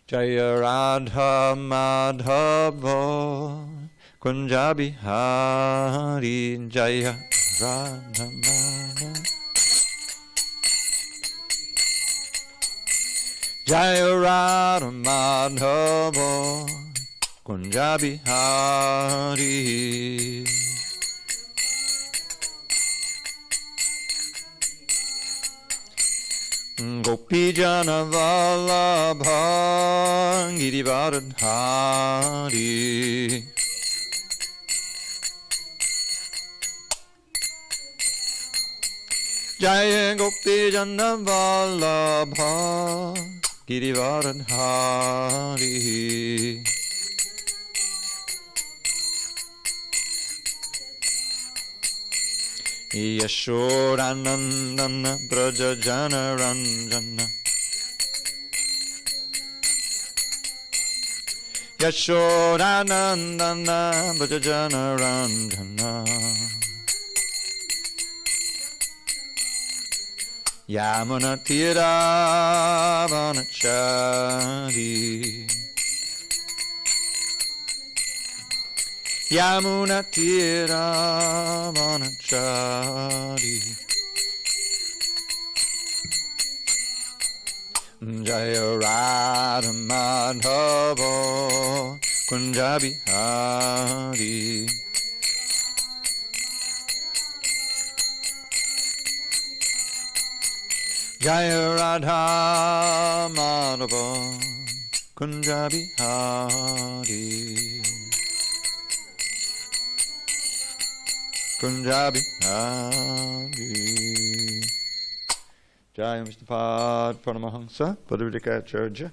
Jaya Radha Madhava Kunja Bihari Jaya Radha Madhava Jaya Radha Madhava Kunja Bihari Gopi Jana Vallabha Girivardhari Jaya Gopi Jana Vallabha Girivardhari Yashodanandana Braja Jana Ranjana Yashodanandana Braja Jana Ranjana Yamuna Tira Vanachari Yamuna Tira Vanachari Jaya Radha Madhava Kunja Bihari Jaya Radha Madhava Kunja Bihari Kunjabi Hari Jai Vishnupad Paramahamsa Padavadikacharya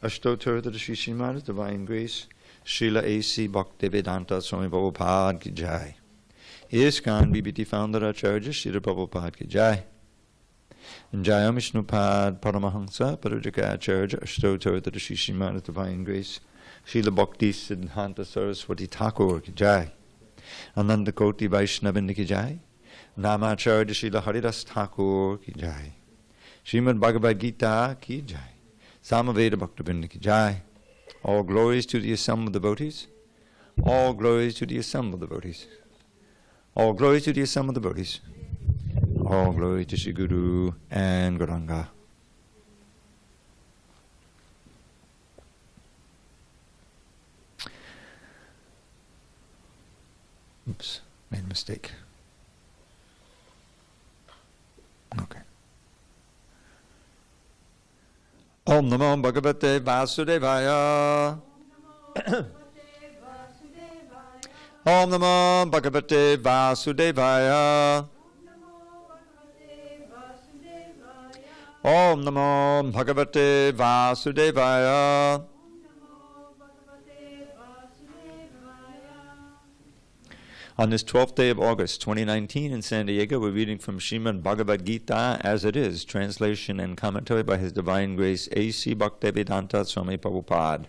Ashtotar the Sri Srimad Divine Grace Srila A.C. Bhaktivedanta Swami Prabhupada Ki Jai ISKCON BBT Founder Acharya Srila Prabhupada Ki Jai Jai Vishnupad Paramahamsa Padavadikacharya Ashtotar the Sri Srimad Divine Grace Srila Bhakti Siddhanta Saraswati Thakur Ki Jai Ananda Koti Vaishnavindi Ki Jai Namacharya Srila Haridas Thakur Ki Jai Srimad Bhagavad Gita Ki Jai Samaveda Bhaktivinoda Ki Jai. All glories to the assembled devotees. All glories to the assembled devotees. All glories to the assembled devotees. All glory to Shri Guru and Gauranga. Oops, made a mistake. Okay. Om Namo Bhagavate Vasudevaya. Om Namo Bhagavate Vasudevaya. Om Namo Bhagavate Vasudevaya. On this 12th day of August, 2019 in SanDiego, we're reading from Srimad Bhagavad Gita as it is, translation and commentary by His Divine Grace A.C. Bhaktivedanta Swami Prabhupada.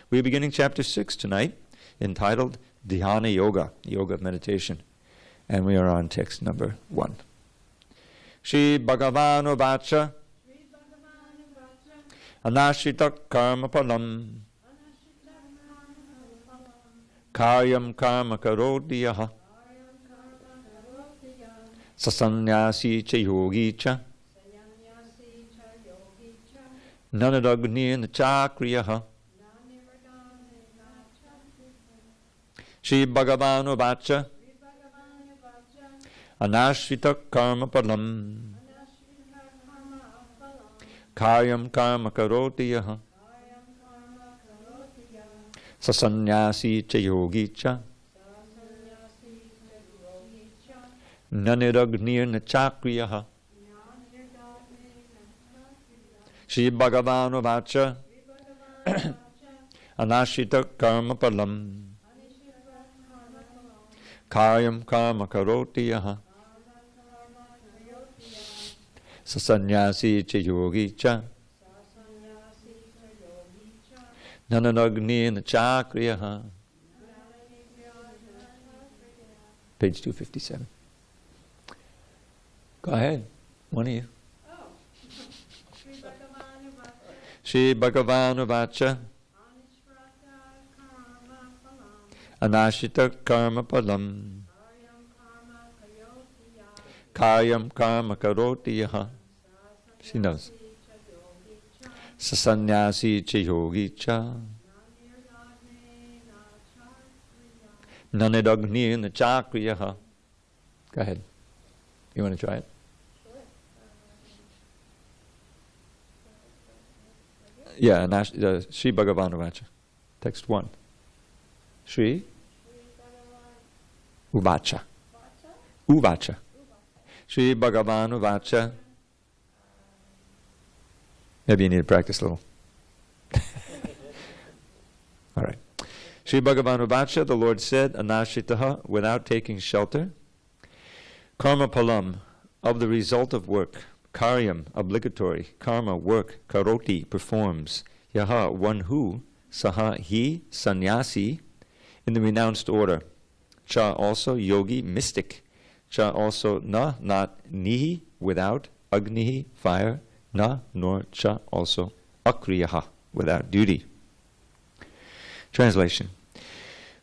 We're beginning chapter 6 tonight, entitled Dhyana Yoga, Yoga of Meditation. And we are on text number 1. Shri Bhagavanu Vacha Anashita Karma Palam Karyam karma karodhiyaha Sasanyasi cha yogi cha Nanadagnir chakriyaha. Shri Bhagavanu Vacha Anashvita karma palam Karyam karma karodhiyaha Sasanyasi cha yogi cha Naniragnir chakriyaha. Shri Bhagavanu Vacha Anashita karma palam Karyam karma karotiyaha Sasanyasi cha yogi cha Nananagni chakriyaha. Page 257. Go ahead, one of you. Shri Bhagavan Vacha Anashita Karma Palam Karyam Karma Karoti Yaha. She knows. Sasanyasi Cha Yogi Cha Nanidagni in the Chakriyaha. Go ahead. You want to try it? Yeah, Sri Bhagavan Vacha. Text 1. Sri Uvacha. Uvacha. Sri Bhagavan Vacha. Maybe you need to practice a little. All right. Sri Bhagavan Vacha, the Lord said, Anashitaha, without taking shelter. Karma palam, of the result of work. Karyam, obligatory. Karma, work. Karoti, performs. Yaha, one who. Saha, he. Sannyasi, in the renounced order. Cha, also. Yogi, mystic. Cha, also. Na, not. Nihi, without. Agnihi, fire. Na, nor. Cha, also. Akriyaha, without duty. Translation.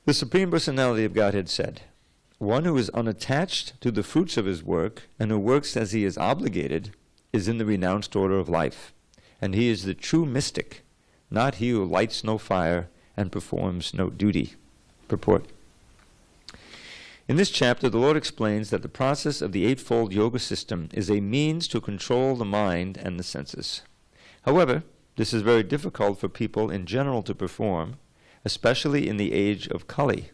The Supreme Personality of Godhead said, one who is unattached to the fruits of his work and who works as he is obligated is in the renounced order of life, and he is the true mystic, not he who lights no fire and performs no duty. Purport. In this chapter, the Lord explains that the process of the Eightfold Yoga system is a means to control the mind and the senses. However, this is very difficult for people in general to perform, especially in the age of Kali.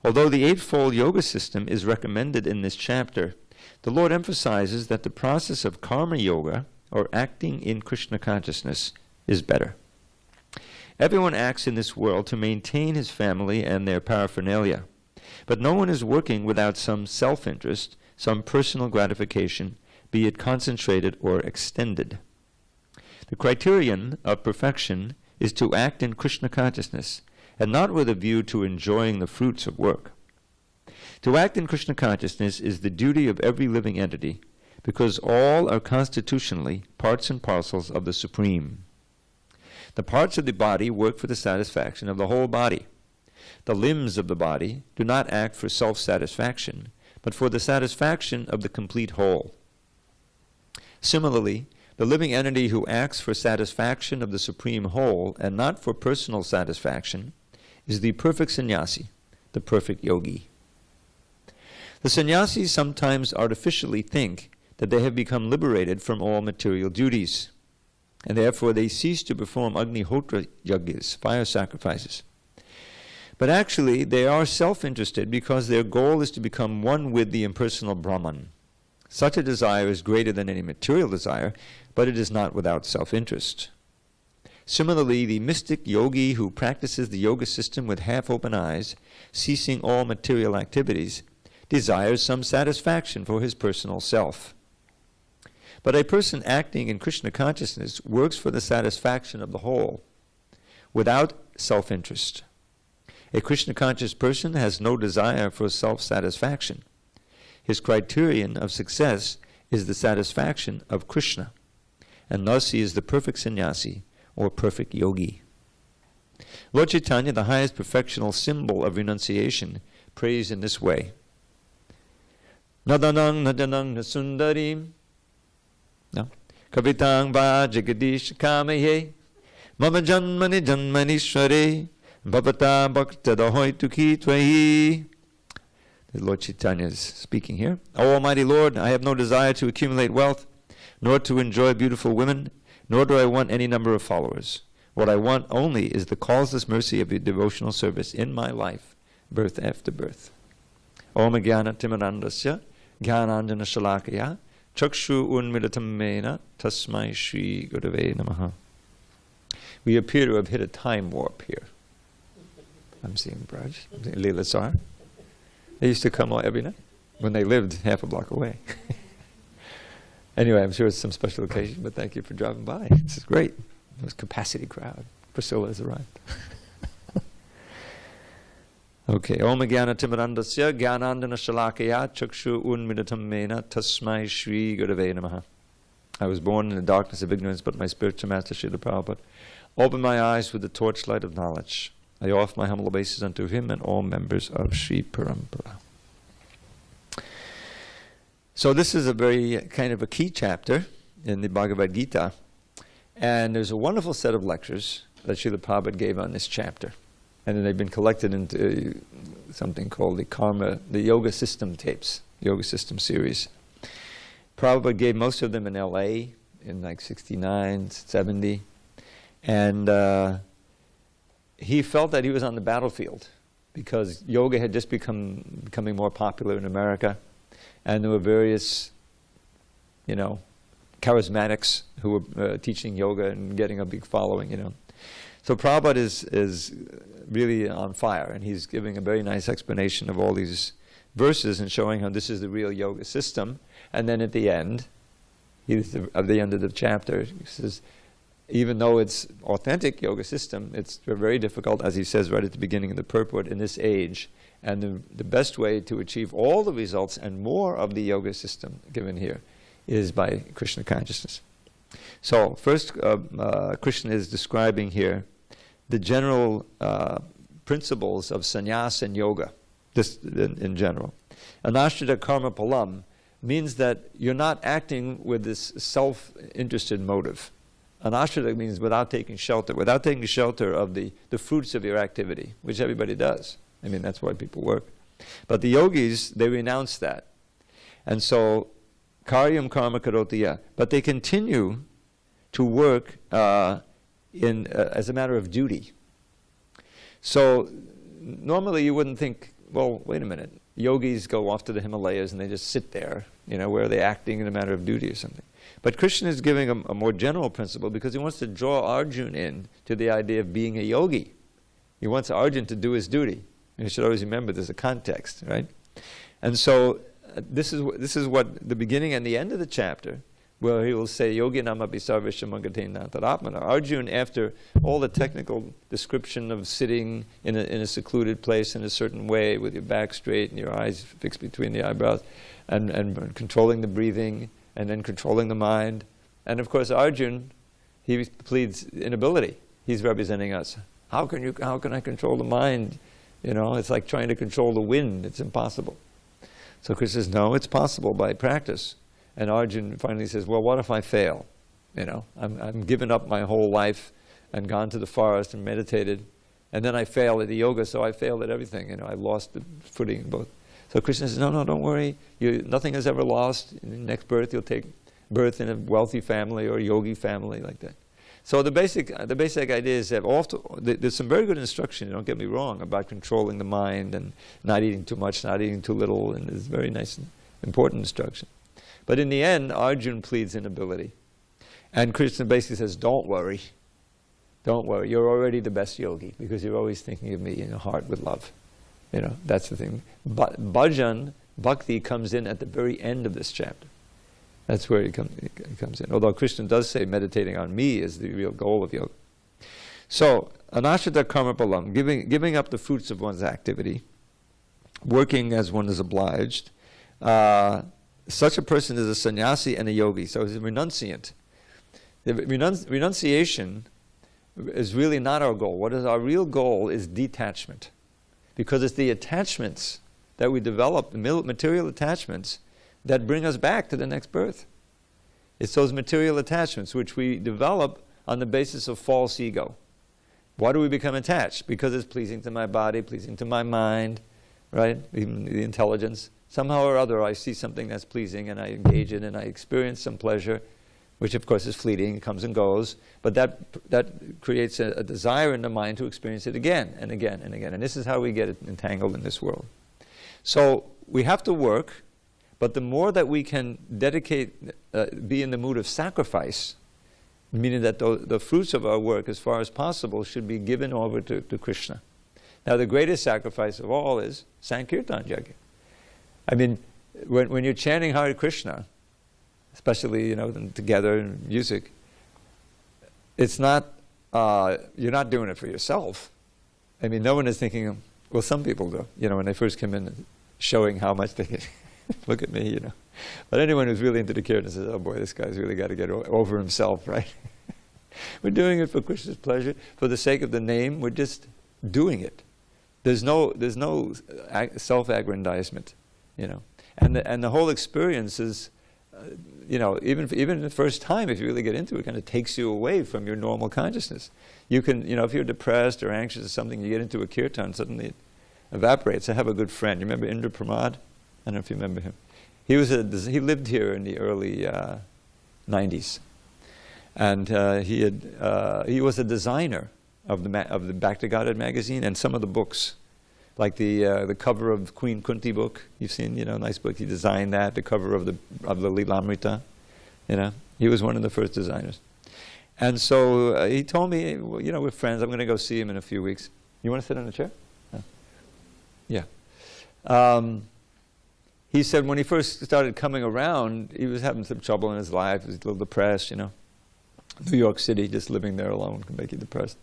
Although the Eightfold Yoga system is recommended in this chapter, the Lord emphasizes that the process of karma yoga, or acting in Krishna consciousness, is better. Everyone acts in this world to maintain his family and their paraphernalia, but no one is working without some self-interest, some personal gratification, be it concentrated or extended. The criterion of perfection is to act in Krishna consciousness, and not with a view to enjoying the fruits of work. To act in Krishna consciousness is the duty of every living entity, because all are constitutionally parts and parcels of the Supreme. The parts of the body work for the satisfaction of the whole body. The limbs of the body do not act for self-satisfaction, but for the satisfaction of the complete whole. Similarly, the living entity who acts for satisfaction of the Supreme Whole and not for personal satisfaction is the perfect sannyasi, the perfect yogi. The sannyasis sometimes artificially think that they have become liberated from all material duties, and therefore they cease to perform agnihotra yajnas, fire sacrifices. But actually they are self-interested because their goal is to become one with the impersonal Brahman. Such a desire is greater than any material desire, but it is not without self-interest. Similarly, the mystic yogi who practices the yoga system with half-open eyes, ceasing all material activities, desires some satisfaction for his personal self. But a person acting in Krishna consciousness works for the satisfaction of the whole, without self-interest. A Krishna-conscious person has no desire for self-satisfaction. His criterion of success is the satisfaction of Krishna, and thus he is the perfect sannyasi, or perfect yogi. Lord Chaitanya, the highest perfectional symbol of renunciation, prays in this way. Nadanang nadanang nasundarim. No. Kavitang va jagadish kamaye. Mama janmani janmanishware. Bhavata bhakta dahoy tukhi tvahi. Lord Chaitanya is speaking here. O Almighty Lord, I have no desire to accumulate wealth, nor to enjoy beautiful women, nor do I want any number of followers. What I want only is the causeless mercy of your devotional service in my life, birth after birth. Om Jnana Timirandasya Jnananjana Shalakaya Chakshu Unmilitam Mena Tasmai Shri Gurave Namaha. We appear to have hit a time warp here. I'm seeing Braj, Leela Sar. They used to come every night when they lived half a block away. Anyway, I'm sure it's some special occasion, but thank you for driving by. This is great. It was a capacity crowd. Priscilla has arrived. Okay. Om Jnana Timirandasya Jnanandana Shalakaya Chakshu Unmilitam Mena Tasmai Shri Gurave Namaha. I was born in the darkness of ignorance, but my spiritual master, Srila Prabhupada, opened my eyes with the torchlight of knowledge. I offer my humble obeisances unto him and all members of Sri Parampara. So this is a very kind of a key chapter in the Bhagavad Gita. And there's a wonderful set of lectures that Srila Prabhupada gave on this chapter. And then they've been collected into something called the Yoga System tapes, Yoga System series. Prabhupada gave most of them in LA in like 69, 70. And he felt that he was on the battlefield because yoga had just becoming more popular in America. And there were various, charismatics who were teaching yoga and getting a big following, So Prabhupada is really on fire, and he's giving a very nice explanation of all these verses and showing how this is the real yoga system. And then at the end, at the end of the chapter, he says, even though it's authentic yoga system, it's very difficult, as he says right at the beginning of the purport, in this age. And the best way to achieve all the results and more of the yoga system given here is by Krishna consciousness. So first, Krishna is describing here the general principles of sannyas and yoga, just in general. Anashrita karma palam means that you're not acting with this self-interested motive. Anashrita means without taking shelter of the fruits of your activity, which everybody does. I mean, that's why people work. But the yogis, they renounce that. And so, karyam karma karotiya. But they continue to work as a matter of duty. So, normally you wouldn't think, well, wait a minute. Yogis go off to the Himalayas and they just sit there, where are they acting in a matter of duty or something. But Krishna is giving a more general principle because he wants to draw Arjuna in to the idea of being a yogi. He wants Arjuna to do his duty. You should always remember there's a context, right? And so this is what the beginning and the end of the chapter, where he will say, Yogi namapi sarveshya mangatena taratmana. Arjuna, after all the technical description of sitting in a secluded place in a certain way with your back straight and your eyes fixed between the eyebrows, and controlling the breathing, and then controlling the mind. And of course Arjuna, he pleads inability. He's representing us. How can I control the mind? It's like trying to control the wind. It's impossible. So Krishna says, no, it's possible by practice. And Arjuna finally says, well, what if I fail? I'm given up my whole life and gone to the forest and meditated, and then I failed at the yoga, so I failed at everything. I lost the footing both. So Krishna says, no, don't worry. Nothing is ever lost. In the next birth, you'll take birth in a wealthy family or a yogi family like that. So the basic idea is that there's some very good instruction, don't get me wrong, about controlling the mind and not eating too much, not eating too little, and it's very nice and important instruction. But in the end, Arjuna pleads inability. And Krishna basically says, don't worry. Don't worry. You're already the best yogi because you're always thinking of me in your heart with love. That's the thing. But bhajan, bhakti, comes in at the very end of this chapter. That's where it comes in. Although Krishna does say meditating on me is the real goal of yoga. So, anashrita karma palam, giving up the fruits of one's activity, working as one is obliged. Such a person is a sannyasi and a yogi, so he's a renunciant. The renunciation is really not our goal. What is our real goal is detachment. Because it's the attachments that we develop, the material attachments, that bring us back to the next birth. It's those material attachments which we develop on the basis of false ego. Why do we become attached? Because it's pleasing to my body, pleasing to my mind, right? Even the intelligence. Somehow or other I see something that's pleasing and I engage in it and I experience some pleasure, which of course is fleeting, it comes and goes, but that creates a desire in the mind to experience it again and again and again. And this is how we get entangled in this world. So we have to work. But the more that we can dedicate, be in the mood of sacrifice, meaning that the fruits of our work, as far as possible, should be given over to Krishna. Now, the greatest sacrifice of all is Sankirtan Yajna. I mean, when you're chanting Hare Krishna, especially together in music, it's not you're not doing it for yourself. I mean, no one is thinking. Well, some people do. When they first come in, showing how much they can. Look at me, you know. But anyone who's really into the kirtan says, oh boy, this guy's really got to get over himself, right? We're doing it for Krishna's pleasure, for the sake of the name. We're just doing it. There's no self-aggrandizement, you know. And the whole experience is, you know, even the first time, if you really get into it, kind of takes you away from your normal consciousness. You can, you know, if you're depressed or anxious or something, you get into a kirtan, suddenly it evaporates. I have a good friend. You remember Indra Pramad? I don't know if you remember him. He lived here in the early 90s, and he was a designer of the Back to Godhead magazine and some of the books, like the cover of Queen Kunti book. You've seen, you know, nice book. He designed that. The cover of the Lilamrita, you know. He was one of the first designers, and so he told me, you know, we're friends. I'm going to go see him in a few weeks. You want to sit on a chair? Yeah. He said when he first started coming around, he was having some trouble in his life. He was a little depressed, you know. New York City, just living there alone can make you depressed.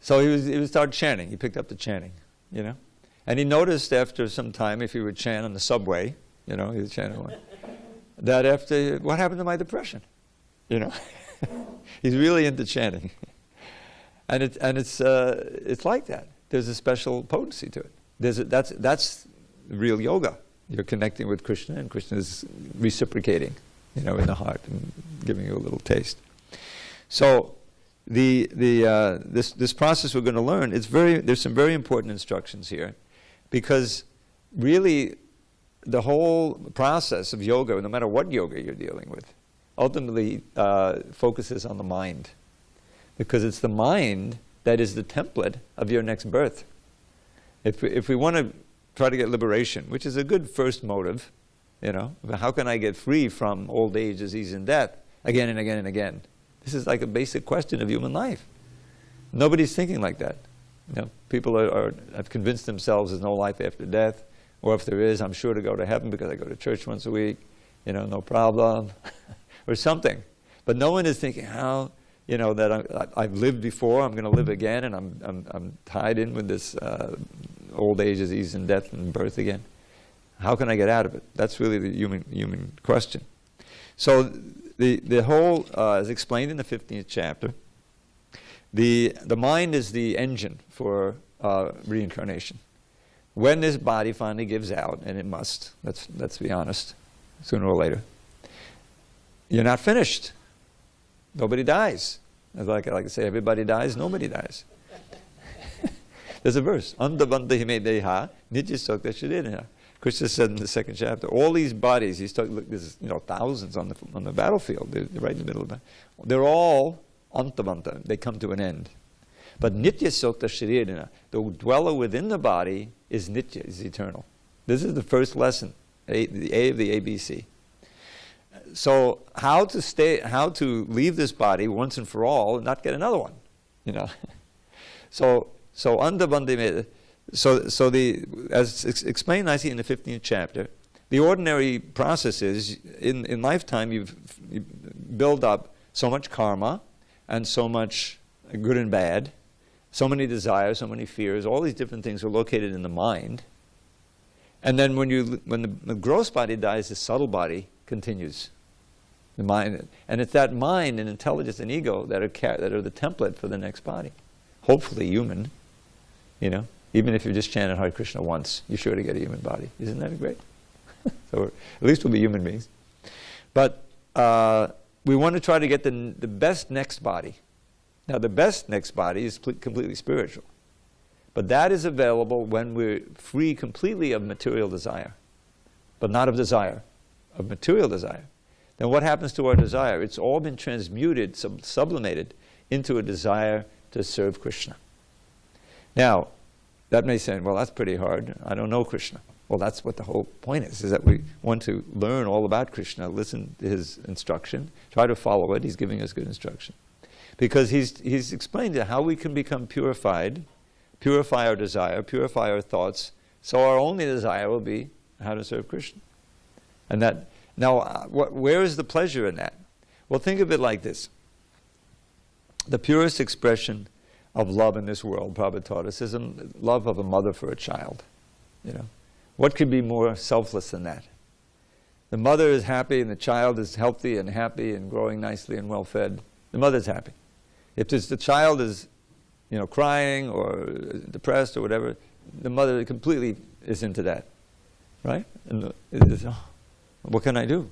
So he started chanting. He picked up the chanting, you know. And he noticed after some time, if he would chant on the subway, you know, he was chanting one, that after, what happened to my depression? You know. He's really into chanting. And it's like that. There's a special potency to it. That's real yoga. You're connecting with Krishna, and Krishna is reciprocating, you know, in the heart and giving you a little taste. So, this process we're going to learn, there's some very important instructions here, because really the whole process of yoga, no matter what yoga you're dealing with, ultimately focuses on the mind, because it's the mind that is the template of your next birth. If we want to try to get liberation, which is a good first motive, you know, how can I get free from old age, disease, and death again and again and again? This is like a basic question of human life. Nobody's thinking like that. You know, people have convinced themselves there's no life after death, or if there is, I'm sure to go to heaven because I go to church once a week, you know, no problem, or something. But no one is thinking how, you know, that I've lived before, I'm going to live again, and I'm tied in with this old age, disease, and death, and birth again. How can I get out of it? That's really the human question. So the whole, as explained in the 15th chapter, the mind is the engine for reincarnation. When this body finally gives out, and it must, let's be honest, sooner or later, you're not finished. Nobody dies. As I like to say, everybody dies, nobody dies. There's a verse, Andabandha hime deha, nitya sokta sharirana. Krishna said in the 2nd chapter, all these bodies, there's, you know, thousands on the battlefield, they're right in the middle of it. They're all antabanta, they come to an end. But nitya sokta sharirana, the dweller within the body is nitya, is eternal. This is the first lesson, the A of the ABC. So how to leave this body once and for all and not get another one, you know? So as explained nicely in the 15th chapter, the ordinary process is, in lifetime you build up so much karma and so much good and bad, so many desires, so many fears, all these different things are located in the mind. And then when the gross body dies, the subtle body continues. The mind, and it's that mind and intelligence and ego that are the template for the next body. Hopefully human, you know. Even if you just chanted Hare Krishna once, you're sure to get a human body. Isn't that great? So at least we'll be human beings. But we want to try to get the best next body. Now the best next body is completely spiritual. But that is available when we're free completely of material desire. But not of desire, of material desire. Then what happens to our desire? It's all been transmuted, sublimated into a desire to serve Krishna. Now, that may say, well, that's pretty hard. I don't know Krishna. Well, that's what the whole point is that we want to learn all about Krishna, listen to his instruction, try to follow it. He's giving us good instruction. Because he's explained how we can become purified, purify our desire, purify our thoughts, so our only desire will be how to serve Krishna. And that, now, where is the pleasure in that? Well, think of it like this. The purest expression of love in this world, Prabhupada taught us, is love of a mother for a child. You know, what could be more selfless than that? The mother is happy and the child is healthy and happy and growing nicely and well fed. The mother's happy. If the child is, crying or depressed or whatever, the mother completely is into that, right? And what can I do?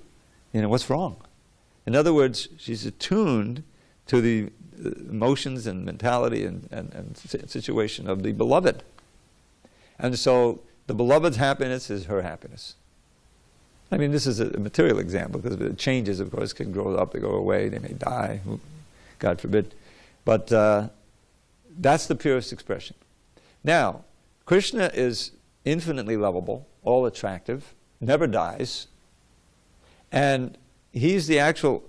What's wrong? In other words, she's attuned to the emotions and mentality and situation of the beloved. And so the beloved's happiness is her happiness. I mean, this is a material example, because the changes, of course, can grow up, they go away, they may die, God forbid. But that's the purest expression. Now, Krishna is infinitely lovable, all attractive, never dies, and he's the actual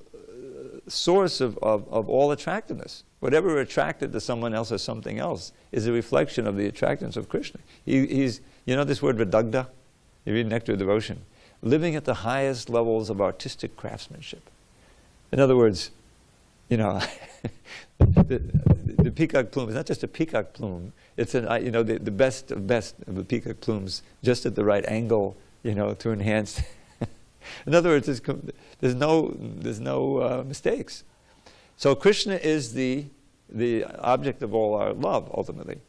source of all attractiveness. Whatever attracted to someone else or something else is a reflection of the attractiveness of Krishna. He's, this word vidagda, you read Nectar of Devotion, living at the highest levels of artistic craftsmanship. In other words, the peacock plume is not just a peacock plume, it's the best of the peacock plumes, just at the right angle, to enhance. In other words, there's no mistakes. So Krishna is the object of all our love, ultimately.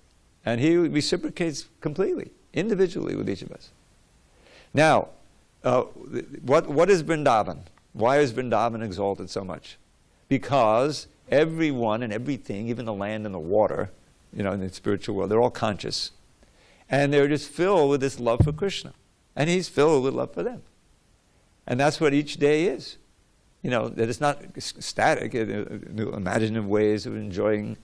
And he reciprocates completely, individually with each of us. Now, what is Vrindavan? Why is Vrindavan exalted so much? Because everyone and everything, even the land and the water, in the spiritual world, they're all conscious. And they're just filled with this love for Krishna. And he's filled with love for them. And that's what each day is. That it's not static, imaginative ways of enjoying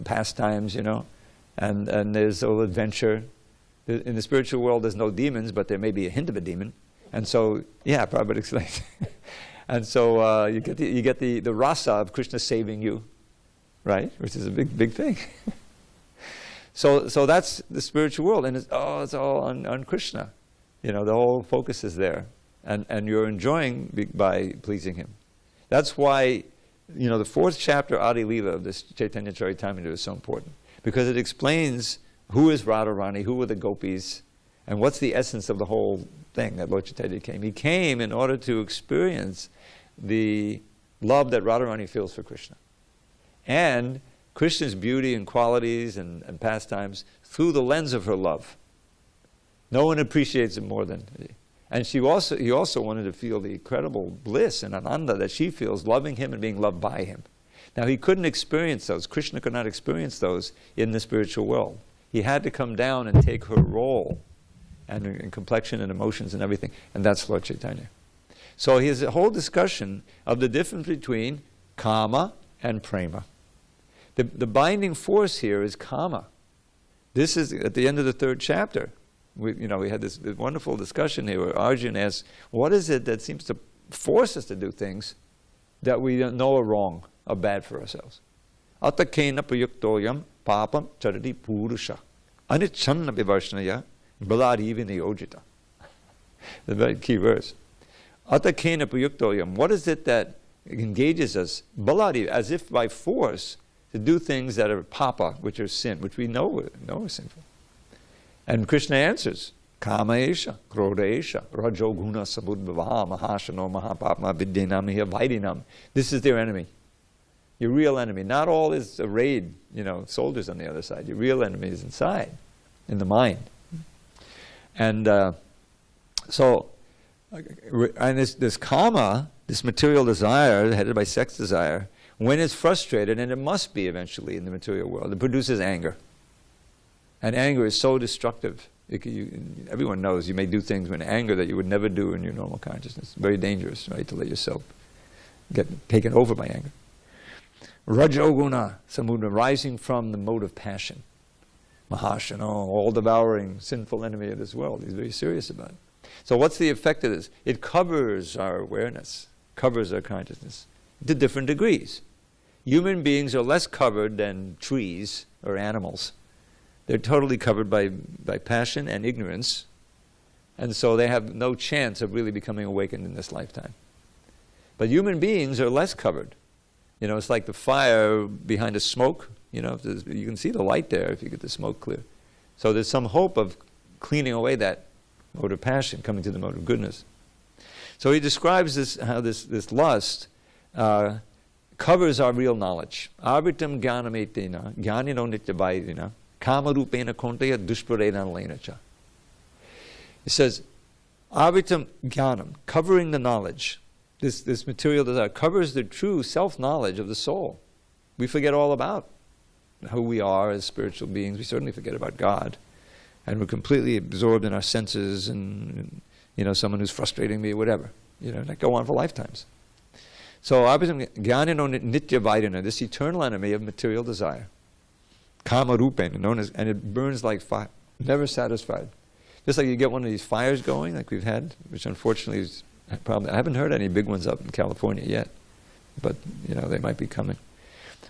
pastimes, and there's a little adventure. In the spiritual world, there's no demons, but there may be a hint of a demon. And so, Prabhupada explains. And so you get the rasa of Krishna saving you, right? Which is a big thing. So that's the spiritual world, and it's all on Krishna. The whole focus is there, and you're enjoying by pleasing him. That's why, the fourth chapter Adi Leela of this Chaitanya Charitamrita is so important, because it explains who is Radharani, who were the gopis, and what's the essence of the whole thing that Lord Chaitanya came. He came in order to experience the love that Radharani feels for Krishna, and Krishna's beauty and qualities and pastimes through the lens of her love. No one appreciates it more than he. And he also wanted to feel the incredible bliss and ananda that she feels loving him and being loved by him. Now, he couldn't experience those. Krishna could not experience those in the spiritual world. He had to come down and take her role, and in complexion and emotions and everything, and that's Lord Chaitanya. So he has a whole discussion of the difference between kama and prema. The binding force here is kama. This is at the end of the third chapter. We had this wonderful discussion here where Arjuna asks, what is it that seems to force us to do things that we don't know are wrong, are bad for ourselves? Atakena prayuktoyam papam charati purusha anichanna vivarshnaya balarivi niyojita. The very key verse. Atakena prayuktoyam. What is it that engages us, balari, as if by force, to do things that are papa, which are sin, which we know are sinful? And Krishna answers, kama esha, krodha esha, rajoguna samudbhava, mahashano mahapapma vidyanamiya vaidinam. This is their enemy. Your real enemy. Not all is arrayed, soldiers on the other side. Your real enemy is inside, in the mind. And this kama, this material desire, headed by sex desire, when it's frustrated, and it must be eventually in the material world, it produces anger. And anger is so destructive. Everyone knows you may do things in anger that you would never do in your normal consciousness. Very dangerous, right, to let yourself get taken over by anger. Rajoguna, samudra, rising from the mode of passion. Mahashana, all-devouring, sinful enemy of this world. He's very serious about it. So what's the effect of this? It covers our awareness, covers our consciousness to different degrees. Human beings are less covered than trees or animals. They're totally covered by passion and ignorance, and so they have no chance of really becoming awakened in this lifetime. But human beings are less covered. It's like the fire behind the smoke. You can see the light there if you get the smoke clear. So there's some hope of cleaning away that mode of passion, coming to the mode of goodness. So he describes this, how this lust covers our real knowledge. Avitam jnanametena, jnanino nityabairina, kamarupena kontaya dushparena lenacha. It says, avitam jnanam, covering the knowledge. This material desire covers the true self-knowledge of the soul. We forget all about who we are as spiritual beings. We certainly forget about God. And we're completely absorbed in our senses and someone who's frustrating me, whatever. That go on for lifetimes. So, jnanino nityavairana, this eternal enemy of material desire. Kama rupena, known as, and it burns like fire, never satisfied. Just like you get one of these fires going, like we've had, which unfortunately is a problem. I haven't heard any big ones up in California yet, but they might be coming.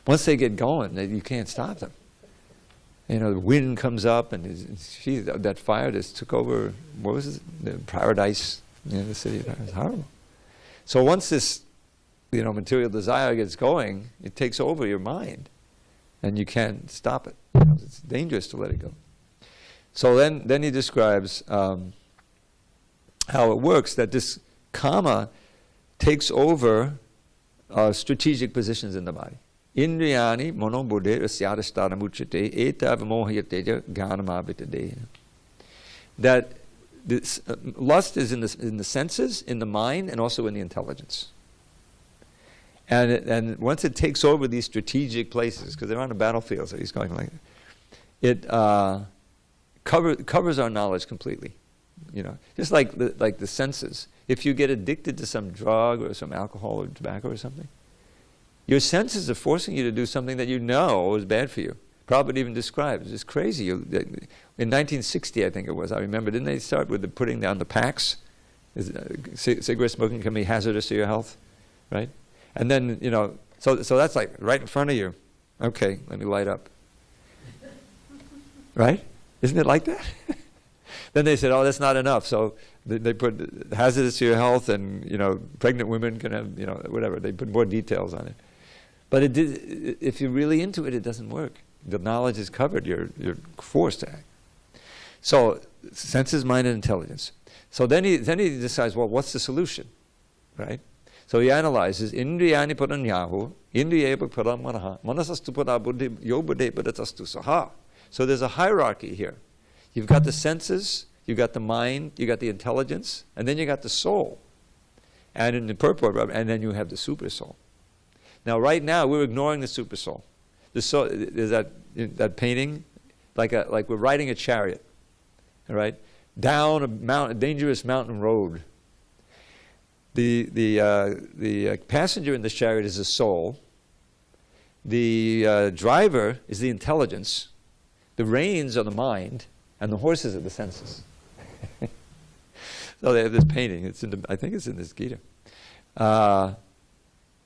Once they get going, you can't stop them. The wind comes up, and that fire just took over. What was it? The Paradise, the city. It was horrible. So once this, material desire gets going, it takes over your mind, and you can't stop it. It's dangerous to let it go. So then he describes how it works, that this kama takes over strategic positions in the body. Indriyani monobuddhe rasyadhisthanamuchyate etavamohayateja gyanamabhitade. That this, lust is in the senses, in the mind, and also in the intelligence. And once it takes over these strategic places, because they're on the battlefield, so he's going like it covers our knowledge completely. Just like the senses. If you get addicted to some drug or some alcohol or tobacco or something, your senses are forcing you to do something that you know is bad for you. Prabhupada even describes, it's crazy. In 1960, I think it was, I remember, didn't they start with putting down the packs? Cigarette smoking can be hazardous to your health, right? And then, so that's like right in front of you. Okay, let me light up. Right? Isn't it like that? Then they said, oh, that's not enough. So they put hazardous to your health, and, pregnant women can have, whatever. They put more details on it. But if you're really into it, it doesn't work. The knowledge is covered. You're forced to act. So senses, mind, and intelligence. So then he decides, well, what's the solution, right? So he analyzes indriyani paranyahu, indriyeva paramanaha, manasastu parabuddhi yobuddhe padatastu saha. So there's a hierarchy here. You've got the senses, you've got the mind, you've got the intelligence, and then you got the soul. And in the purport, and then you have the super soul. Now, right now, we're ignoring the super soul. The soul is that painting, like we're riding a chariot, all right, down a dangerous mountain road. The passenger in the chariot is the soul. The driver is the intelligence. The reins are the mind, and the horses are the senses. So they have this painting. I think it's in this Gita,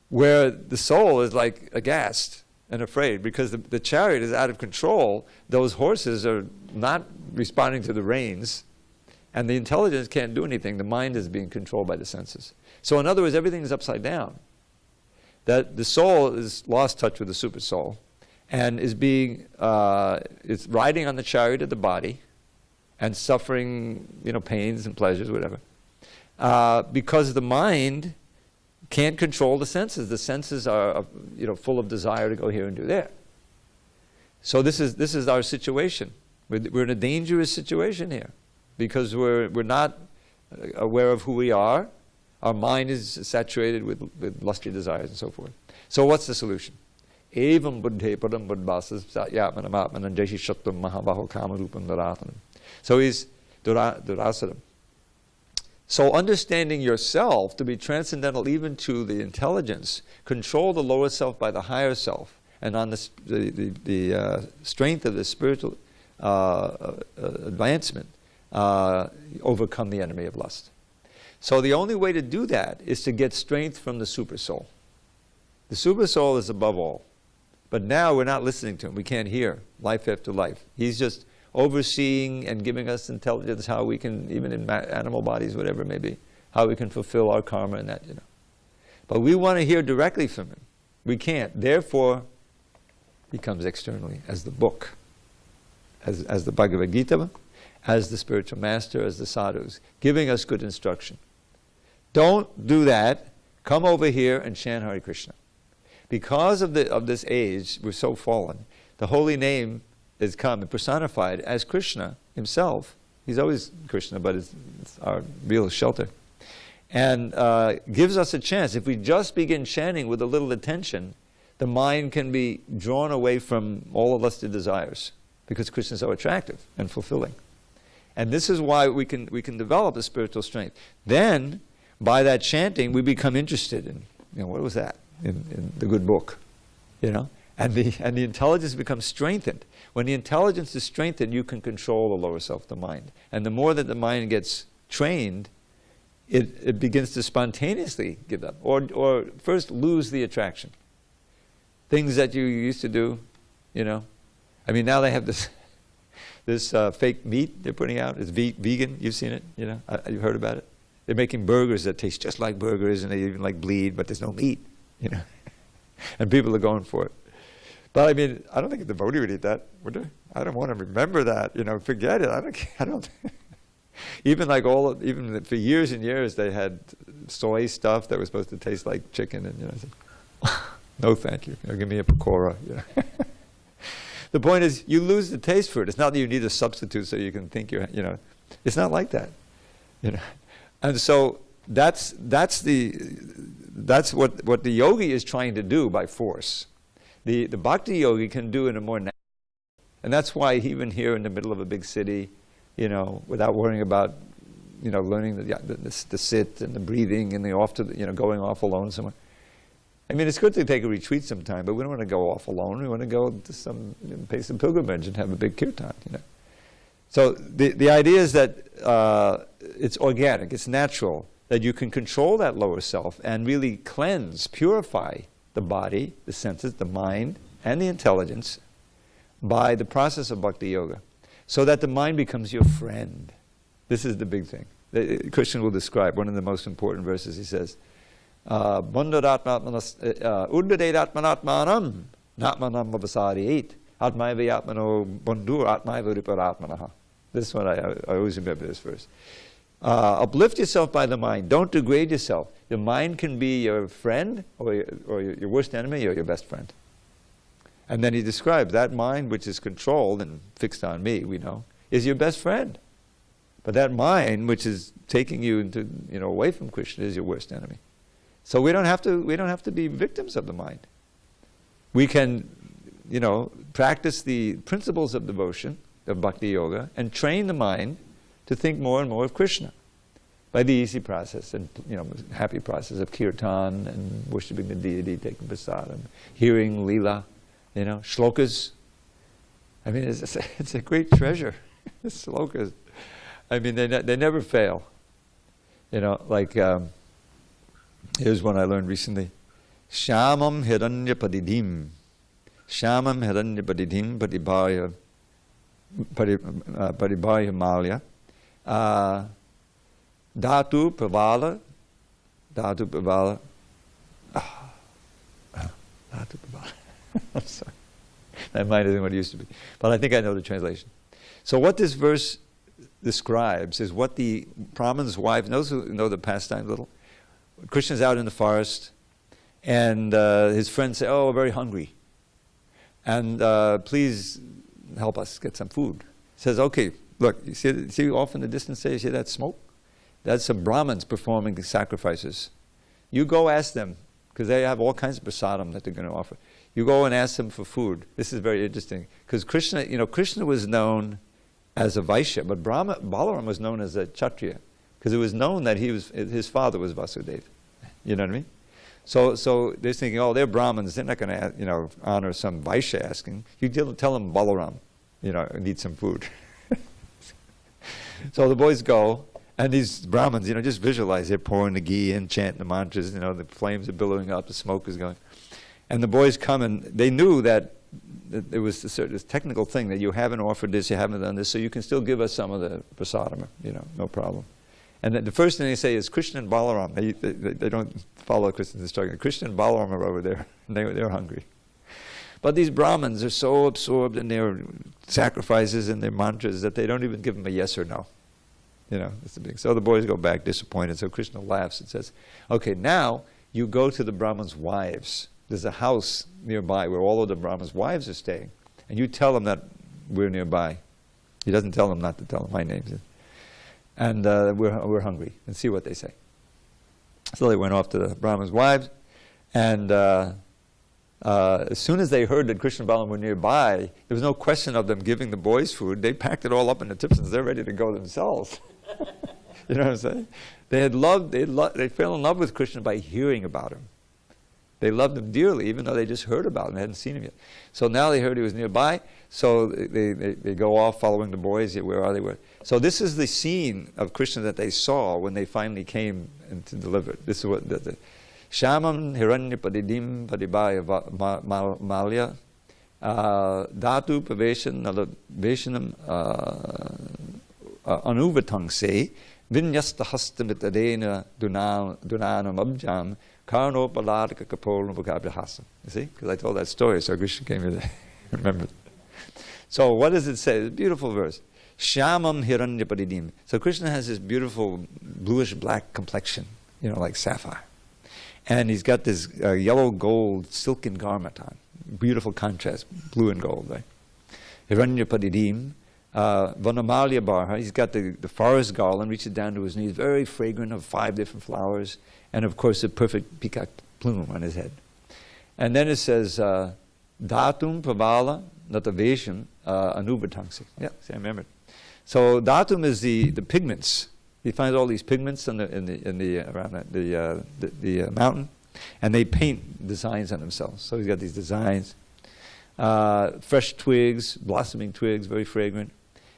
where the soul is like aghast and afraid because the chariot is out of control. Those horses are not responding to the reins, and the intelligence can't do anything. The mind is being controlled by the senses. So in other words, everything is upside down. That the soul is lost touch with the super soul, and is riding on the chariot of the body, and suffering, pains and pleasures, whatever, because the mind can't control the senses. The senses are, full of desire to go here and do there. So this is our situation. We're in a dangerous situation here, because we're not aware of who we are. Our mind is saturated with lusty desires and so forth. So what's the solution? Evam buddhe padam buddhasas satyatmanam atmanam jeshi shattam mahabaho kamarupam daratanam. So he's durasaram. So understanding yourself to be transcendental even to the intelligence, control the lower self by the higher self, and on the strength of the spiritual advancement, overcome the enemy of lust. So the only way to do that is to get strength from the super soul. The super soul is above all. But now we're not listening to him. We can't hear life after life. He's just overseeing and giving us intelligence how we can, even in animal bodies, whatever it may be, how we can fulfill our karma and that, But we want to hear directly from him. We can't. Therefore, he comes externally as the book, as the Bhagavad Gita, as the spiritual master, as the sadhus, giving us good instruction. Don't do that. Come over here and chant Hare Krishna. Because of this age, we're so fallen. The holy name is come and personified as Krishna himself. He's always Krishna, but it's our real shelter. And gives us a chance. If we just begin chanting with a little attention, the mind can be drawn away from all lusted desires, because Krishna is so attractive and fulfilling. And this is why we can develop a spiritual strength. Then, by that chanting, we become interested in, what was that in the good book, and the intelligence becomes strengthened. When the intelligence is strengthened, you can control the lower self, the mind. And the more that the mind gets trained, it begins to spontaneously give up, or first lose the attraction. Things that you used to do, I mean, now they have this fake meat they're putting out. It's vegan. You've seen it, you've heard about it. They're making burgers that taste just like burgers, and they even bleed, but there's no meat, And people are going for it. But I mean, I don't think a devotee would eat that, would they? I don't want to remember that, forget it. I don't. Even for years and years, they had soy stuff that was supposed to taste like chicken, and I said, no, thank you. Give me a pakora. The point is, you lose the taste for it. It's not that you need a substitute so you can think It's not like that, And so that's what the yogi is trying to do by force. The bhakti yogi can do it in a more natural way. And that's why even here in the middle of a big city, without worrying about, learning the sit and the breathing and going off alone somewhere. I mean, it's good to take a retreat sometime, but we don't want to go off alone. We want to go to pay some pilgrimage and have a big kirtan, So the idea is that it's organic, it's natural, that you can control that lower self and really cleanse, purify the body, the senses, the mind, and the intelligence by the process of bhakti yoga, so that the mind becomes your friend. This is the big thing. Krishna will describe one of the most important verses. He says, Urdadetmatmanatmanam natmanam vavasariyet atmaiva atmano bandhur atmaiva riparatmanaha. This one, I always remember this verse. Uplift yourself by the mind. Don't degrade yourself. The mind can be your friend, or your worst enemy, or your best friend. And then he describes that mind which is controlled and fixed on me, we know, is your best friend. But that mind which is taking you into, away from Krishna is your worst enemy. So we don't have to be victims of the mind. We can, practice the principles of devotion, of bhakti yoga, and train the mind to think more and more of Krishna by the easy process and happy process of kirtan and worshiping the deity, taking prasadam, hearing lila, shlokas. I mean, it's a great treasure. Shlokas. I mean, they never fail. Here's one I learned recently. Shyamam hiranyapadidhim. Shyamam hiranyapadidhim paribhaya malya. Dhatu pravala. I'm sorry. My mind isn't what it used to be. But I think I know the translation. So what this verse describes is what the Brahman's wife, those who know the pastime a little, Krishna's out in the forest, and his friends say, "Oh, we're very hungry, and please help us get some food." He says, "Okay, look, you see off in the distance there, you see that smoke? That's some Brahmins performing sacrifices. You go ask them, because they have all kinds of prasadam that they're going to offer. You go and ask them for food." This is very interesting, because Krishna was known as a Vaishya, but Balaram was known as a Kshatriya, because it was known that his father was Vasudeva. You know what I mean? So they're thinking, oh, they're Brahmins, they're not going to honor some Vaishya asking. You tell them Balaram, need some food. So the boys go, and these Brahmins, just visualize, they're pouring the ghee in, chanting the mantras, the flames are billowing up, the smoke is going. And the boys come, and they knew that there was this technical thing that you haven't offered this, you haven't done this, so you can still give us some of the prasadam, no problem. And the first thing they say is Krishna and Balaram. They don't follow Krishna's instruction. Krishna and Balaram are over there, and they're hungry. But these Brahmins are so absorbed in their sacrifices and their mantras that they don't even give them a yes or no. It's the big. So the boys go back disappointed. So Krishna laughs and says, "Okay, now you go to the Brahman's wives. There's a house nearby where all of the Brahman's wives are staying, and you tell them that we're nearby." He doesn't tell them not to tell them my name, and we're hungry, and see what they say. So they went off to the Brahman's wives, and as soon as they heard that Krishna and Balaram were nearby, there was no question of them giving the boys food. They packed it all up in the tipsons. They're ready to go themselves. You know what I'm saying? They fell in love with Krishna by hearing about him. They loved him dearly, even though they just heard about him. They hadn't seen him yet. So now they heard he was nearby, so they go off following the boys. Where are they? So this is the scene of Krishna that they saw when they finally came to deliver it. This is what the Shamam Hiranyapadidim Padibaya Malya Dhatu Paveshanam Anuvatangse Vinyastahastamittadena Dunanam Abjam Karno Paladika Kapol Bhagavad. You see? Because I told that story, so Krishna came here to remember. So what does it say? It's a beautiful verse. Shamam Hiranyapadidim. So Krishna has this beautiful bluish-black complexion, like sapphire. And he's got this yellow gold silken garment on. Beautiful contrast, blue and gold, right? Hiranyapadidim. Vanamalya Barha. He's got the forest garland, reaches down to his knees, very fragrant, of 5 different flowers. And of course, a perfect peacock plume on his head. And then it says, Datum Pavala Natavesham Anubatangsi. Yeah, see, I remember. So datum is the pigments. He finds all these pigments around the mountain, and they paint designs on themselves. So he's got these designs, fresh twigs, blossoming twigs, very fragrant,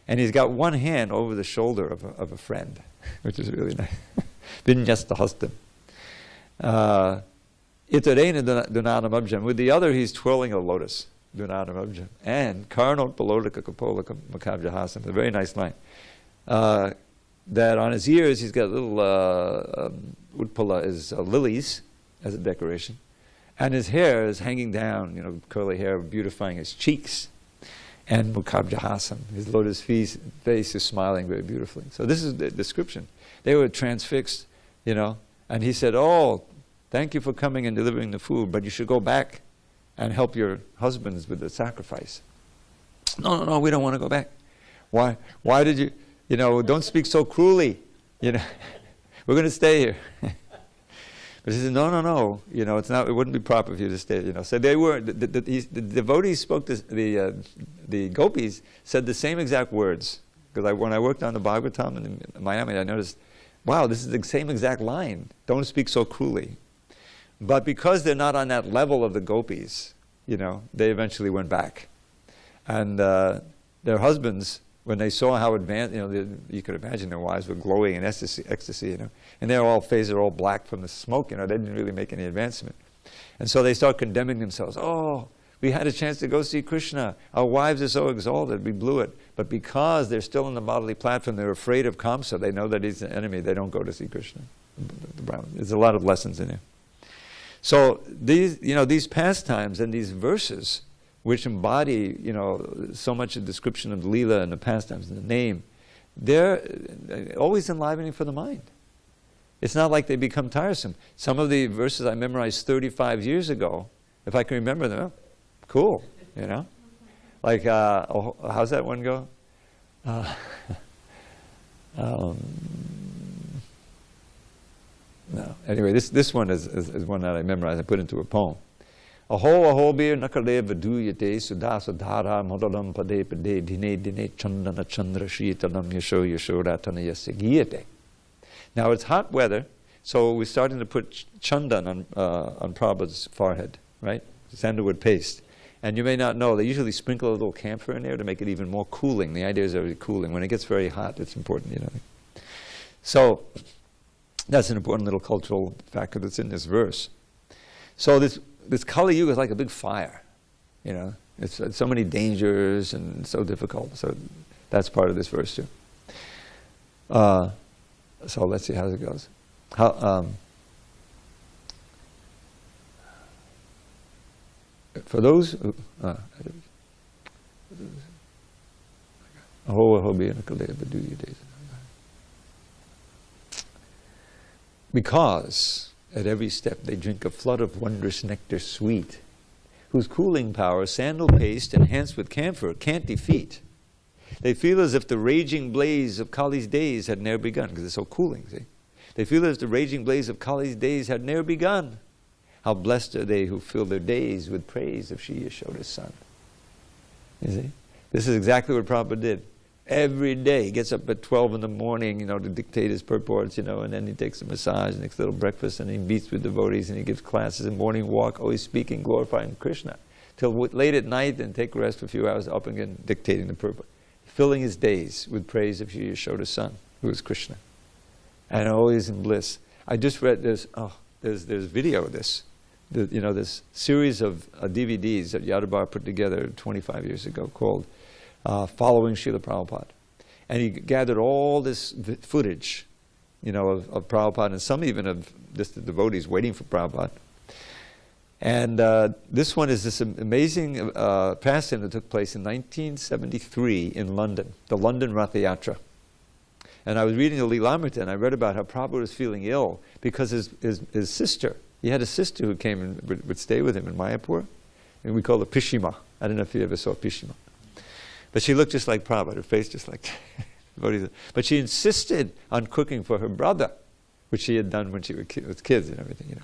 and he's got one hand over the shoulder of a friend, which is really nice. Vinyastahastam. Itarena Dunanam Abjam. With the other, he's twirling a lotus. Dunanam Abjam. And Karnot Palodika Kapolika Makabjahasam. A very nice line. That on his ears, he's got little utpala is lilies as a decoration. And his hair is hanging down, curly hair, beautifying his cheeks. And Mukhabjahasam, his lotus face is smiling very beautifully. So this is the description. They were transfixed, and he said, "Oh, thank you for coming and delivering the food, but you should go back and help your husbands with the sacrifice." No, we don't want to go back. Why did you, don't speak so cruelly, we're going to stay here. But he said, no, it's not. It wouldn't be proper for you to stay. So they were the devotees spoke to the gopis said the same exact words. Because when I worked on the Bhagavatam in Miami, I noticed, wow, this is the same exact line. Don't speak so cruelly. But because they're not on that level of the gopis, they eventually went back, and their husbands, when they saw how advanced, you could imagine their wives were glowing in ecstasy, and their faces are all black from the smoke, they didn't really make any advancement. And so they start condemning themselves. Oh, we had a chance to go see Krishna. Our wives are so exalted, we blew it. But because they're still on the bodily platform, they're afraid of Kamsa. They know that he's the enemy. They don't go to see Krishna. There's a lot of lessons in there. So these pastimes and these verses, which embody, so much a description of the Leela and the pastimes and the name, they're always enlivening for the mind. It's not like they become tiresome. Some of the verses I memorized 35 years ago, if I can remember them, cool, Like, how's that one go? No. Anyway, this one is one that I memorized. I put into a poem. Aho bir nakale vaduyate sudasa dhara modalam pade pade dine dine chandana chandra shitalam yasho yashodatana yasagiyate. Now it's hot weather, so we're starting to put chandan on Prabhupada's forehead, right? Sandalwood paste. And you may not know, they usually sprinkle a little camphor in there to make it even more cooling. The idea is already cooling. When it gets very hot, it's important, So that's an important little cultural factor that's in this verse. So this Kali Yuga is like a big fire, It's so many dangers and so difficult. So that's part of this verse too. So let's see how it goes. For those who, Because at every step they drink a flood of wondrous nectar sweet, whose cooling power sandal paste enhanced with camphor can't defeat. They feel as if the raging blaze of Kali's days had ne'er begun, because it's so cooling, see? They feel as if the raging blaze of Kali's days had ne'er begun. How blessed are they who fill their days with praise of Shri Yashoda's son. You see? This is exactly what Prabhupada did. Every day, he gets up at 12 in the morning, to dictate his purports, and then he takes a massage and takes a little breakfast, and he meets with devotees, and he gives classes and morning walk, always speaking, glorifying Krishna, till late at night, and take a rest for a few hours, up again, dictating the purport, filling his days with praise of Shri Yashoda's son, who is Krishna, and always in bliss. I just read this. There's video of this. This series of DVDs that Yadabar put together 25 years ago called Following Srila Prabhupada. And he gathered all this footage, of Prabhupada, and some even of just the devotees waiting for Prabhupada. And this one is this amazing pastime that took place in 1973 in London, the London Ratha Yatra. And I was reading the Lilamrita, and I read about how Prabhupada was feeling ill because his sister, he had a sister who came and would stay with him in Mayapur, and we call her Pishima. I don't know if you ever saw Pishima. But she looked just like Prabhupada, her face just like but she insisted on cooking for her brother, which she had done when she was kids and everything,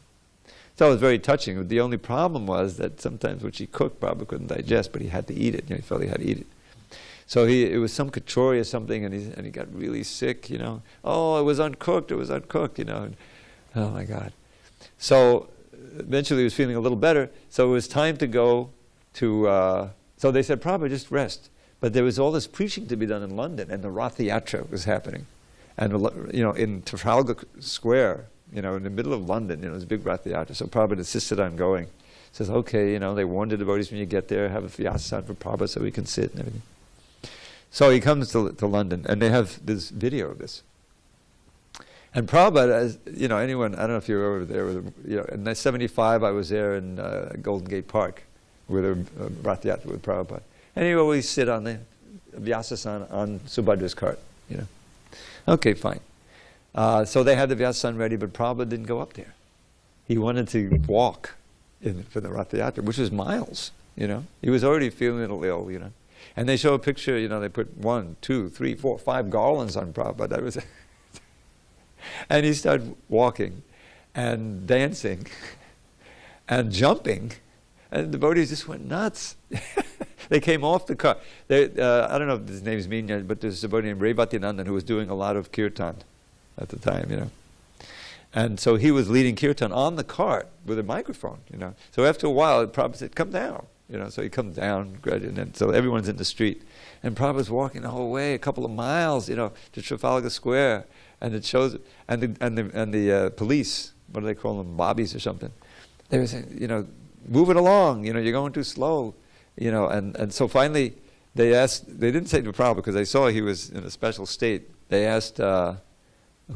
So it was very touching. The only problem was that sometimes when she cooked, Prabhupada couldn't digest, but he had to eat it. He felt he had to eat it. So it was some kachori or something, and he got really sick, Oh, it was uncooked, and, oh my God. So eventually he was feeling a little better, so it was time to go to, so they said, Prabhupada, just rest. But there was all this preaching to be done in London, and the Ratha Yatra was happening. And, in Trafalgar Square, in the middle of London, it was a big Ratha Yatra. So Prabhupada insisted on going. Says, okay, they warned the devotees when you get there, have a vyasa for Prabhupada so we can sit and everything. So he comes to London, and they have this video of this. And Prabhupada, as anyone, I don't know if you were over there, in 75 I was there in Golden Gate Park with a Ratha Yatra with Prabhupada. And he would always sit on the Vyasasana on Subhadra's cart, Okay, fine. So they had the Vyasasana ready, but Prabhupada didn't go up there. He wanted to walk for the Ratha Yatra, which was miles, He was already feeling a little ill, And they show a picture, they put 1, 2, 3, 4, 5 garlands on Prabhupada. That was and he started walking and dancing and jumping, and the devotees just went nuts. They came off the car. I don't know if his name's Meena, but there's a devotee named Revatinandan who was doing a lot of kirtan at the time, And so he was leading kirtan on the cart with a microphone, So after a while, Prabhupada said, come down. So he comes down gradually, and then, so everyone's in the street. And Prabhupada's walking the whole way, a couple of miles, to Trafalgar Square. And it shows, and the police, what do they call them, bobbies or something? They were saying, move it along, you're going too slow, And so finally, they didn't say to Prabhupada because they saw he was in a special state. They asked, who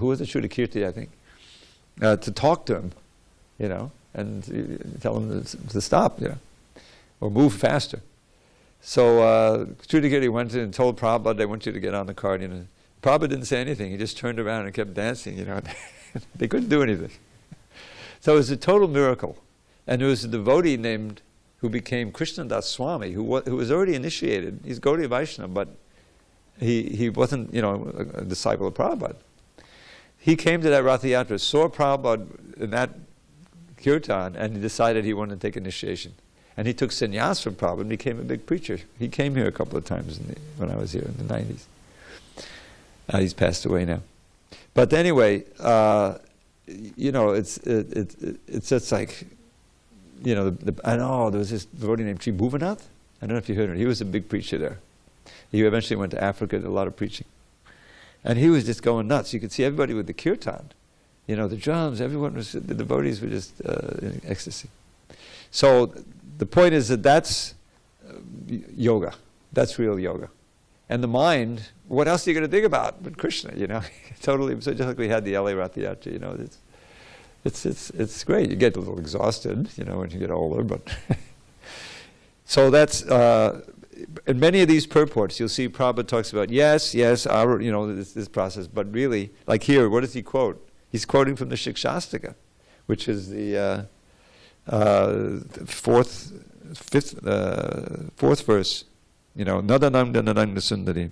was it, Shuddhakirti, I think, to talk to him, and tell him to stop, or move faster. So Shuddhakirti went in and told Prabhupada, they want you to get on the cart, Prabhupada didn't say anything. He just turned around and kept dancing, They couldn't do anything. So it was a total miracle. And there was a devotee who became Krishnadas Swami, who was already initiated. He's Gaudiya Vaishnava, but he wasn't, a disciple of Prabhupada. He came to that Ratha Yatra, saw Prabhupada in that kirtan, and he decided he wanted to take initiation. And he took sannyas from Prabhupada and became a big preacher. He came here a couple of times when I was here in the 90s. He's passed away now. But anyway, it's just like, I know there was this devotee named Tribhuvanath. I don't know if you heard of him. He was a big preacher there. He eventually went to Africa, did a lot of preaching. And he was just going nuts. You could see everybody with the kirtan, the drums, the devotees were just in ecstasy. So the point is that's yoga. That's real yoga. And the mind, what else are you going to think about but Krishna, Totally. So just like we had the LA Ratha Yatra, it's great. You get a little exhausted, when you get older, but so that's in many of these purports you'll see Prabhupada talks about yes, our, this process, but really, like here, what does he quote? He's quoting from the Shikshastika, which is the fourth verse. Nadanang dananang sundari.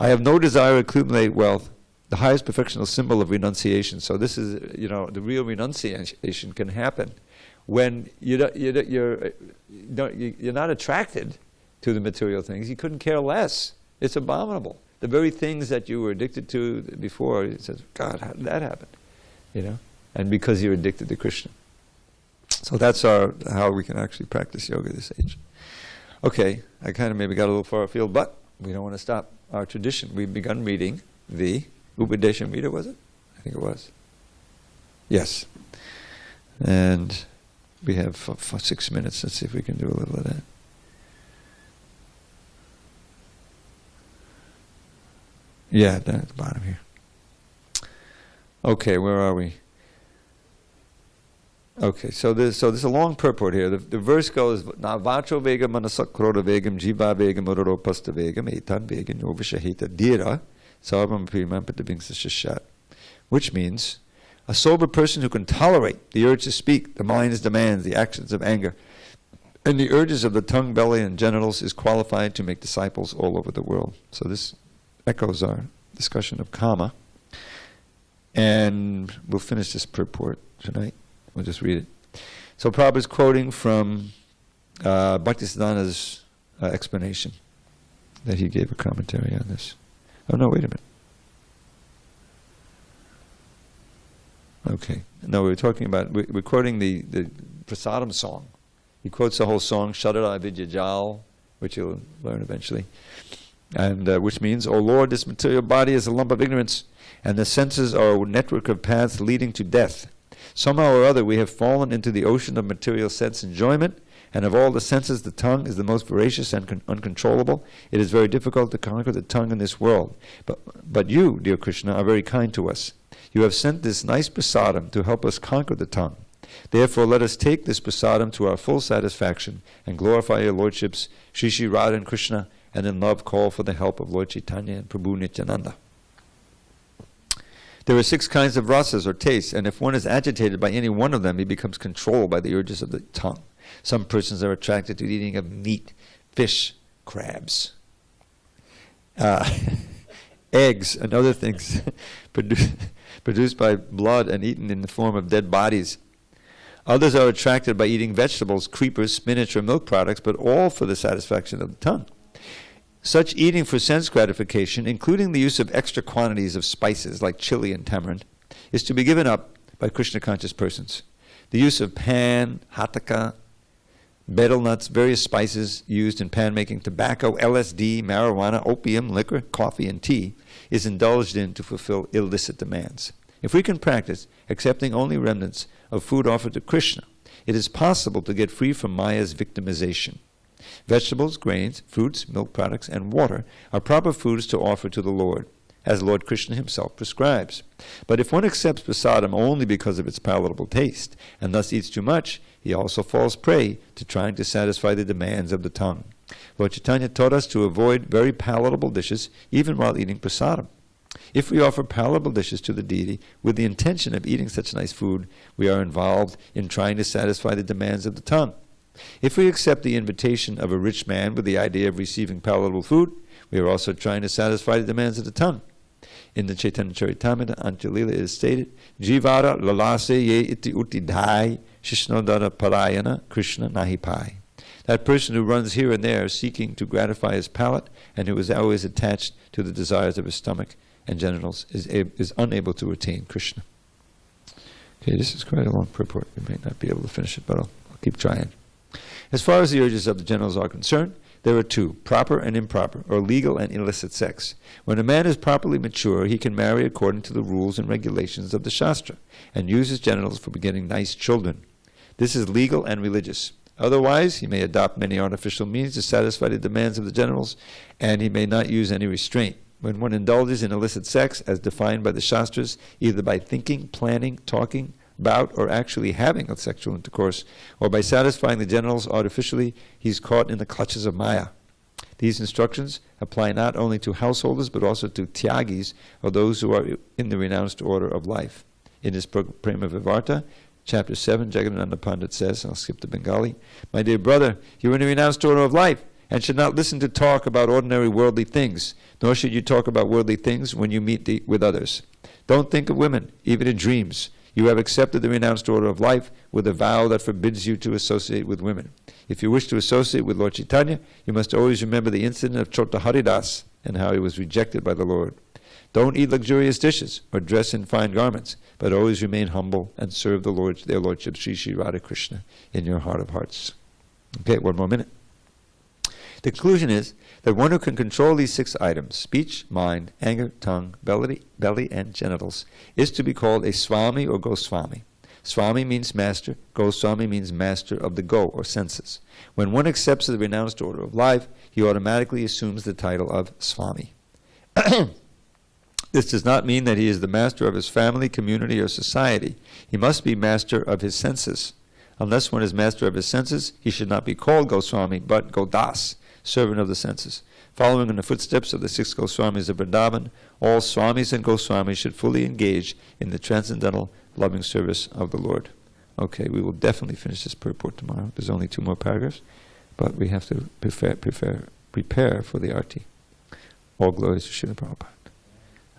I have no desire to accumulate wealth, the highest perfectional symbol of renunciation. So this is, the real renunciation can happen when you're not attracted to the material things. You couldn't care less. It's abominable. The very things that you were addicted to before, it says, God, how did that happen? And because you're addicted to Krishna. So that's how we can actually practice yoga this age. Okay, I kind of maybe got a little far afield, but we don't want to stop our tradition. We've begun reading the Upadeshamrita, was it? I think it was. Yes. And we have 6 minutes. Let's see if we can do a little of that. Yeah, down at the bottom here. Okay, where are we? Okay, so there's a long purport here. The verse goes, Na vacho vegam manasakroda vegam jiva vegam udaropasta vegam etan vegam yovashahita dira sarvam pirimam patabingsa shishat. Which means, a sober person who can tolerate the urge to speak, the mind's demands, the actions of anger, and the urges of the tongue, belly, and genitals is qualified to make disciples all over the world. So this echoes our discussion of karma. And we'll finish this purport tonight. We'll just read it. So Prabhupada's quoting from Bhaktisiddhanta's explanation that he gave a commentary on this. Oh no, wait a minute. Okay. No, we're quoting the Prasadam song. He quotes the whole song, Shadara Vidya Jal, which you'll learn eventually. And which means, O Lord, this material body is a lump of ignorance, and the senses are a network of paths leading to death. Somehow or other we have fallen into the ocean of material sense enjoyment, and of all the senses the tongue is the most voracious and uncontrollable. It is very difficult to conquer the tongue in this world. But you, dear Krishna, are very kind to us. You have sent this nice prasadam to help us conquer the tongue. Therefore let us take this prasadam to our full satisfaction and glorify your lordships, Shri Shri Radha and Krishna, and in love call for the help of Lord Chaitanya and Prabhu Nityananda. There are 6 kinds of rasas or tastes, and if one is agitated by any one of them, he becomes controlled by the urges of the tongue. Some persons are attracted to the eating of meat, fish, crabs, eggs, and other things produced by blood and eaten in the form of dead bodies. Others are attracted by eating vegetables, creepers, spinach, or milk products, but all for the satisfaction of the tongue. Such eating for sense gratification, including the use of extra quantities of spices like chili and tamarind, is to be given up by Krishna-conscious persons. The use of pan, hataka, betel nuts, various spices used in pan-making, tobacco, LSD, marijuana, opium, liquor, coffee, and tea is indulged in to fulfill illicit demands. If we can practice accepting only remnants of food offered to Krishna, it is possible to get free from Maya's victimization. Vegetables, grains, fruits, milk products, and water are proper foods to offer to the Lord, as Lord Krishna himself prescribes. But if one accepts prasadam only because of its palatable taste, and thus eats too much, he also falls prey to trying to satisfy the demands of the tongue. Lord Chaitanya taught us to avoid very palatable dishes even while eating prasadam. If we offer palatable dishes to the deity with the intention of eating such nice food, we are involved in trying to satisfy the demands of the tongue. If we accept the invitation of a rich man with the idea of receiving palatable food, we are also trying to satisfy the demands of the tongue. In the Chaitanya Charitamrita, Anjalila is stated, Jivara lalase ye iti uti dhai shishnodara parayana Krishna nahipai. That person who runs here and there seeking to gratify his palate and who is always attached to the desires of his stomach and genitals is unable to attain Krishna. Okay, this is quite a long purport. We may not be able to finish it, but I'll keep trying. As far as the urges of the genitals are concerned, there are 2, proper and improper, or legal and illicit sex. When a man is properly mature, he can marry according to the rules and regulations of the Shastra, and use his genitals for begetting nice children. This is legal and religious. Otherwise, he may adopt many artificial means to satisfy the demands of the genitals, and he may not use any restraint. When one indulges in illicit sex, as defined by the Shastras, either by thinking, planning, talking, about or actually having a sexual intercourse, or by satisfying the genitals artificially, he's caught in the clutches of Maya. These instructions apply not only to householders, but also to tyagis, or those who are in the renounced order of life. In his book Prema Vivarta, Chapter 7, Jagadananda Pandit says, I'll skip the Bengali, "My dear brother, you are in a renounced order of life, and should not listen to talk about ordinary worldly things, nor should you talk about worldly things when you meet with others. Don't think of women, even in dreams. You have accepted the renounced order of life with a vow that forbids you to associate with women. If you wish to associate with Lord Chaitanya, you must always remember the incident of Chota Haridas and how he was rejected by the Lord. Don't eat luxurious dishes or dress in fine garments, but always remain humble and serve the Lord, their Lordship, Sri Sri Radha Krishna, in your heart of hearts." Okay, one more minute. The conclusion is that one who can control these 6 items, speech, mind, anger, tongue, belly, and genitals, is to be called a Swami or Goswami. Swami means master, Goswami means master of the go, or senses. When one accepts the renounced order of life, he automatically assumes the title of Swami. This does not mean that he is the master of his family, community, or society. He must be master of his senses. Unless one is master of his senses, he should not be called Goswami, but Godas, servant of the senses. Following in the footsteps of the 6 Goswamis of Vrindavan, all Swamis and Goswamis should fully engage in the transcendental loving service of the Lord. Okay, we will definitely finish this purport tomorrow. There's only 2 more paragraphs, but we have to prepare for the arti. All glories to Srila Prabhupada.